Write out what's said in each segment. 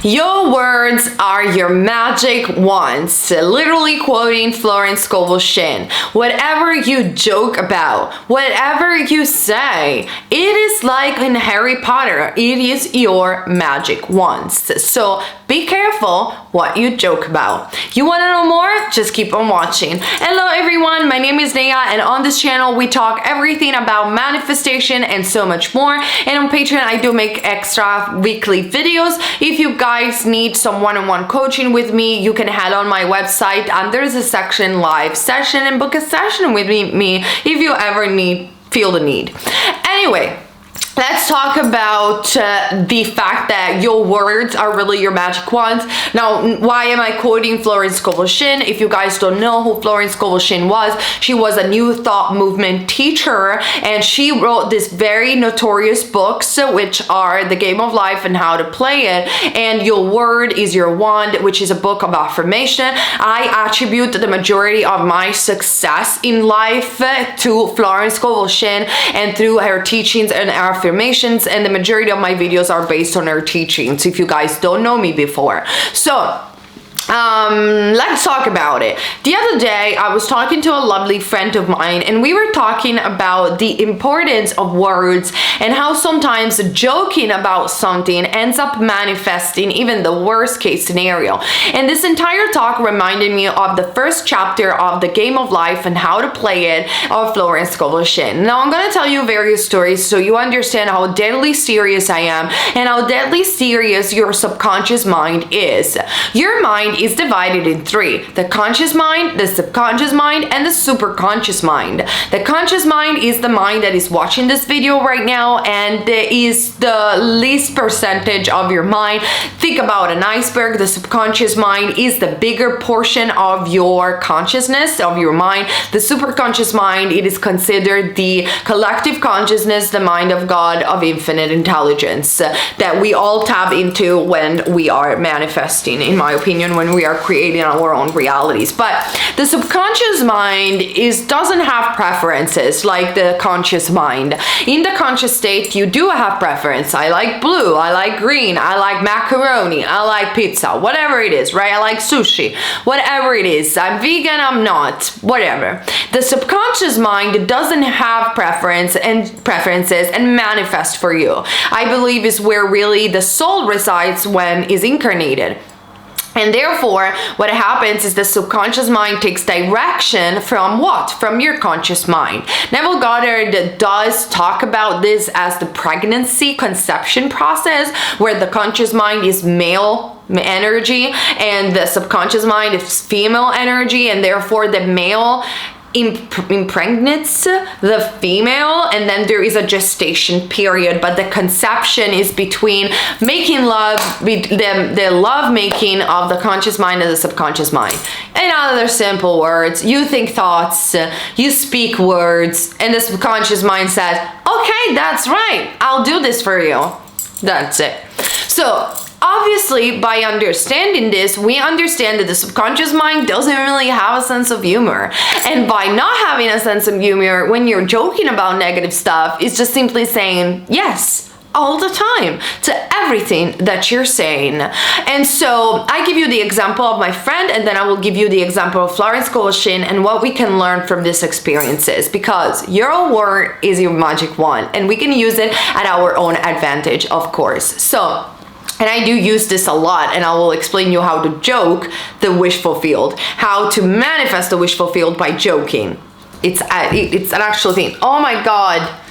Your words are your magic wands. Literally quoting Florence Scovel Shinn. Whatever you joke about, whatever you say, it is like in Harry Potter. It is your magic wands. So be careful what you joke about. You want to know more? Just keep on watching. Hello everyone, my name is Neyah, and on this channel we talk everything about manifestation and so much more. And on Patreon I do make extra weekly videos. If you guys need some one-on-one coaching with me, you can head on my website and there's a section live session and book a session with me if you ever feel the need. Anyway, let's talk about the fact that your words are really your magic wands. Now, why am I quoting Florence Scovel Shinn? If you guys don't know who Florence Scovel Shinn was, she was a New Thought movement teacher, and she wrote these very notorious books, which are The Game of Life and How to Play It, and Your Word is Your Wand, which is a book of affirmation. I attribute the majority of my success in life to Florence Scovel Shinn and through her teachings and affirmations, and the majority of my videos are based on her teachings if you guys don't know me before. So let's talk about it. The other day I was talking to a lovely friend of mine, and we were talking about the importance of words and how sometimes joking about something ends up manifesting even the worst case scenario. And this entire talk reminded me of the first chapter of The Game of Life and How to Play It of Florence Scovel Shinn. Now I'm gonna tell you various stories so you understand how deadly serious I am and how deadly serious your subconscious mind is. Your mind is divided in three: the conscious mind, the subconscious mind, and the superconscious mind. The conscious mind is the mind that is watching this video right now, and is the least percentage of your mind. Think about an iceberg. The subconscious mind is the bigger portion of your consciousness, of your mind. The superconscious mind, it is considered the collective consciousness, the mind of God, of infinite intelligence, that we all tap into when we are manifesting, in my opinion, when we are creating our own realities. But the subconscious mind doesn't have preferences like the conscious mind. In the conscious state, you do have preference. I like blue, I like green, I like macaroni, I like pizza, whatever it is, right? I like sushi, whatever it is. I'm vegan, I'm not, whatever. The subconscious mind doesn't have preferences and manifest for you. I believe is where really the soul resides when is incarnated. And therefore, what happens is the subconscious mind takes direction from what? From your conscious mind. Neville Goddard does talk about this as the pregnancy conception process, where the conscious mind is male energy and the subconscious mind is female energy, and therefore the male impregnates the female, and then there is a gestation period, but the conception is between making love, the love making of the conscious mind and the subconscious mind. In other simple words, you think thoughts, you speak words, and the subconscious mind says, okay, that's right, I'll do this for you. That's it. So obviously, by understanding this, we understand that the subconscious mind doesn't really have a sense of humor. And by not having a sense of humor, when you're joking about negative stuff, it's just simply saying yes all the time to everything that you're saying. And so I give you the example of my friend, and then I will give you the example of Florence Scovel Shinn and what we can learn from these experiences, because your word is your magic wand and we can use it at our own advantage, of course. So, and I do use this a lot, and I will explain you how to joke the wish fulfilled, how to manifest the wish fulfilled by joking. It's an actual thing. Oh my God.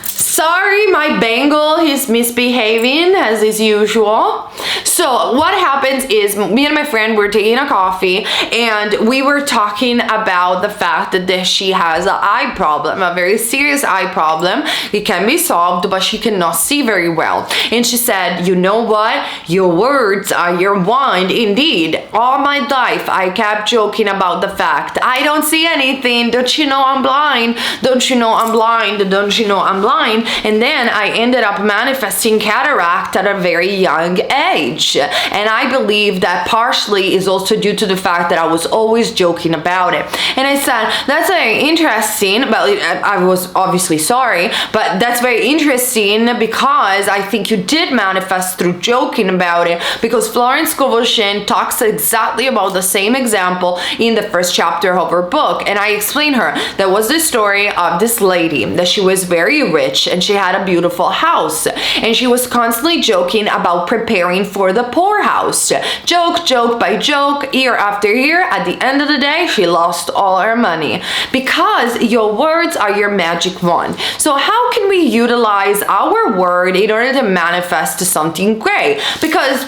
Sorry, my Bengal, he's misbehaving as is usual. So what happens is me and my friend were taking a coffee, and we were talking about the fact that she has an eye problem, a very serious eye problem. It can be solved, but she cannot see very well. And she said, you know what? Your words are your wand indeed. All my life I kept joking about the fact I don't see anything. Don't you know I'm blind? Don't you know I'm blind? Don't you know I'm blind? And then I ended up manifesting cataract at a very young age. age. And I believe that partially is also due to the fact that I was always joking about it. And I said, that's very interesting, but I was obviously sorry, but that's very interesting because I think you did manifest through joking about it, because Florence Scovel Shinn talks exactly about the same example in the first chapter of her book. And I explain her, there was this story of this lady that she was very rich and she had a beautiful house, and she was constantly joking about preparing for the poorhouse. Joke by joke, year after year. At the end of the day, she lost all her money, because your words are your magic wand. So how can we utilize our word in order to manifest something great? Because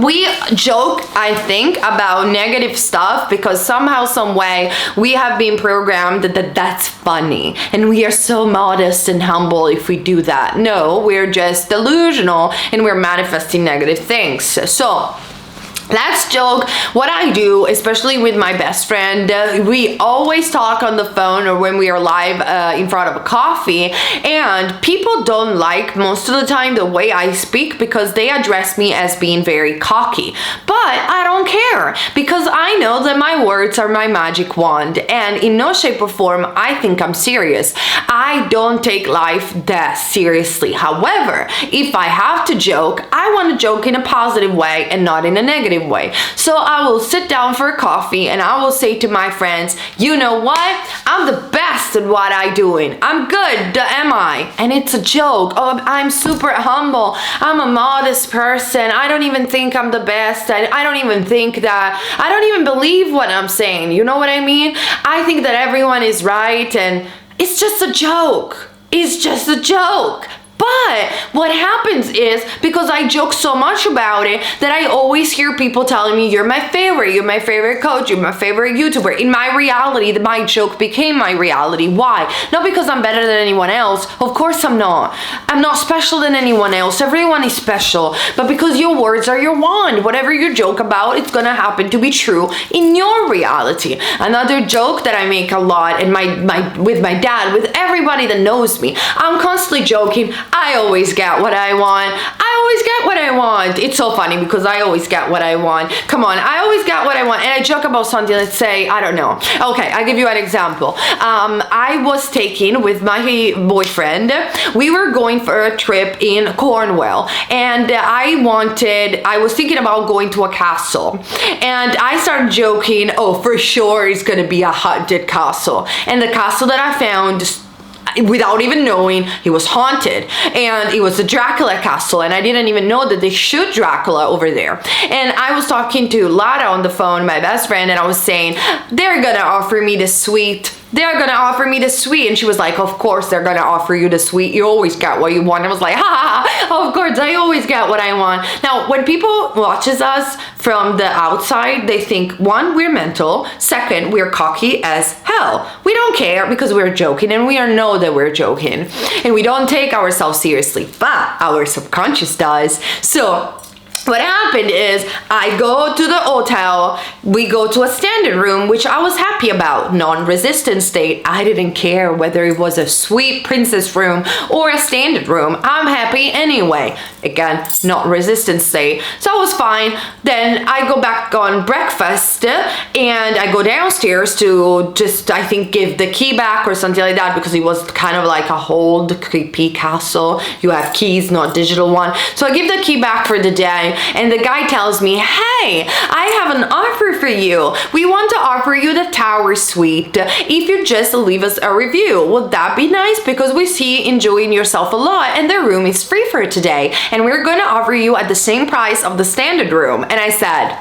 we joke, I think, about negative stuff because somehow, some way, we have been programmed that that's funny, and we are so modest and humble if we do that. No, we're just delusional and we're manifesting negative things. So let's joke. What I do, especially with my best friend, we always talk on the phone or when we are live in front of a coffee, and people don't like most of the time the way I speak because they address me as being very cocky. But I don't care, because I know that my words are my magic wand, and in no shape or form I think I'm serious. I don't take life that seriously. However, if I have to joke, I want to joke in a positive way and not in a negative way. So I will sit down for a coffee and I will say to my friends, you know what? I'm the best at what I'm doing. I'm good, am I? And it's a joke. Oh, I'm super humble. I'm a modest person. I don't even think I'm the best. I don't even think that. I don't even believe what I'm saying. You know what I mean? I think that everyone is right, and it's just a joke. It's just a joke. But what happens is, because I joke so much about it, that I always hear people telling me, you're my favorite coach, you're my favorite YouTuber. In my reality, my joke became my reality. Why? Not because I'm better than anyone else. Of course I'm not. I'm not special than anyone else. Everyone is special. But because your words are your wand. Whatever you joke about, it's gonna happen to be true in your reality. Another joke that I make a lot, and with my dad, with everybody that knows me, I'm constantly joking. I always get what I want. I always get what I want. It's so funny because I always get what I want. Come on, I always get what I want. And I joke about something, let's say, I don't know. Okay, I'll give you an example. I was taking with my boyfriend, we were going for a trip in Cornwall, and I was thinking about going to a castle. And I started joking, oh, for sure it's gonna be a haunted castle. And the castle that I found, without even knowing, it was haunted, and it was the Dracula castle, and I didn't even know that they shoot Dracula over there. And I was talking to Lara on the phone, my best friend, and I was saying, they're gonna offer me the suite. They're gonna offer me the suite. And she was like, of course they're gonna offer you the suite. You always get what you want. I was like, of course, I always get what I want. Now, when people watches us from the outside, they think, one, we're mental. Second, we're cocky as hell. We don't care because we're joking, and we know that we're joking. And we don't take ourselves seriously, but our subconscious does. So what happened is, I go to the hotel, we go to a standard room, which I was happy about, non-resistant state. I didn't care whether it was a sweet princess room or a standard room. I'm happy anyway. Again, not resistant state. So I was fine. Then I go back on breakfast, and I go downstairs to just, I think, give the key back or something like that, because it was kind of like a old creepy castle. You have keys, not digital one. So I give the key back for the day. And the guy tells me, hey, I have an offer for you. We want to offer you the tower suite if you just leave us a review. Would that be nice? Because we see you enjoying yourself a lot, and the room is free for today. And we're going to offer you at the same price of the standard room. And I said,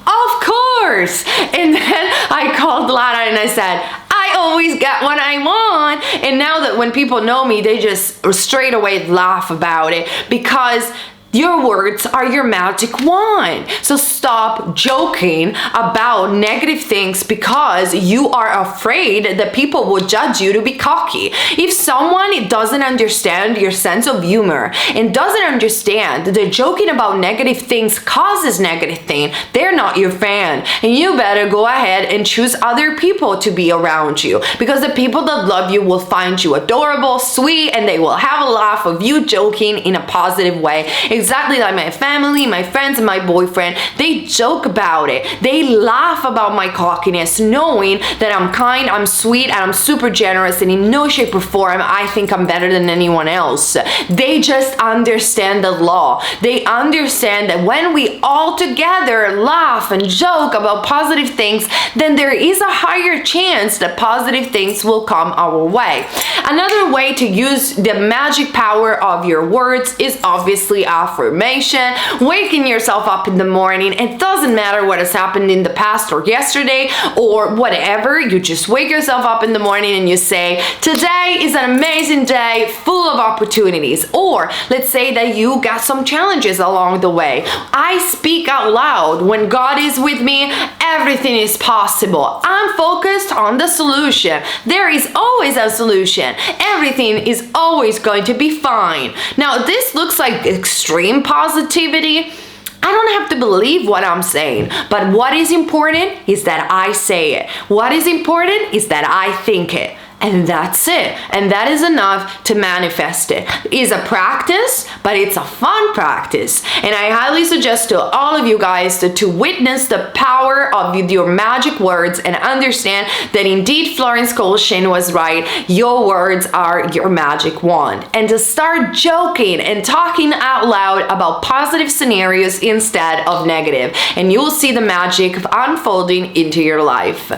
of course. And then I called Lara and I said, I always get what I want. And now that when people know me, they just straight away laugh about it, because your words are your magic wand. So stop joking about negative things because you are afraid that people will judge you to be cocky. If someone doesn't understand your sense of humor and doesn't understand that joking about negative things causes negative thing, they're not your fan. And you better go ahead and choose other people to be around you, because the people that love you will find you adorable, sweet, and they will have a laugh of you joking in a positive way. exactly like my family, my friends, and my boyfriend. They joke about it. They laugh about my cockiness, knowing that I'm kind, I'm sweet, and I'm super generous, and in no shape or form I think I'm better than anyone else. They just understand the law. They understand that when we all together laugh and joke about positive things, then there is a higher chance that positive things will come our way. Another way to use the magic power of your words is obviously affirmation. Waking yourself up in the morning. It doesn't matter what has happened in the past or yesterday or whatever. You just wake yourself up in the morning and you say, today is an amazing day full of opportunities. Or let's say that you got some challenges along the way. I speak out loud. When God is with me, everything is possible. I'm focused on the solution. There is always a solution. Everything is always going to be fine. Now, this looks like extreme positivity. I don't have to believe what I'm saying, but what is important is that I say it. What is important is that I think it. And that's it. And that is enough to manifest it. It's a practice, but it's a fun practice. And I highly suggest to all of you guys to witness the power of your magic words and understand that indeed Florence Scovel Shinn was right. Your words are your magic wand. And to start joking and talking out loud about positive scenarios instead of negative. And you will see the magic unfolding into your life.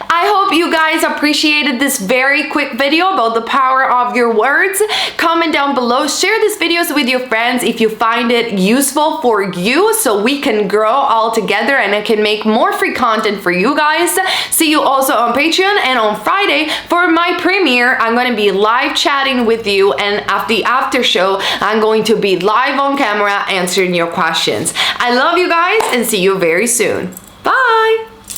I hope you guys appreciated this very quick video about the power of your words. Comment down below, share these videos with your friends if you find it useful for you, so we can grow all together and I can make more free content for you guys. See you also on Patreon, and on Friday for my premiere I'm going to be live chatting with you, and at the after show I'm going to be live on camera answering your questions. I love you guys and see you very soon. Bye!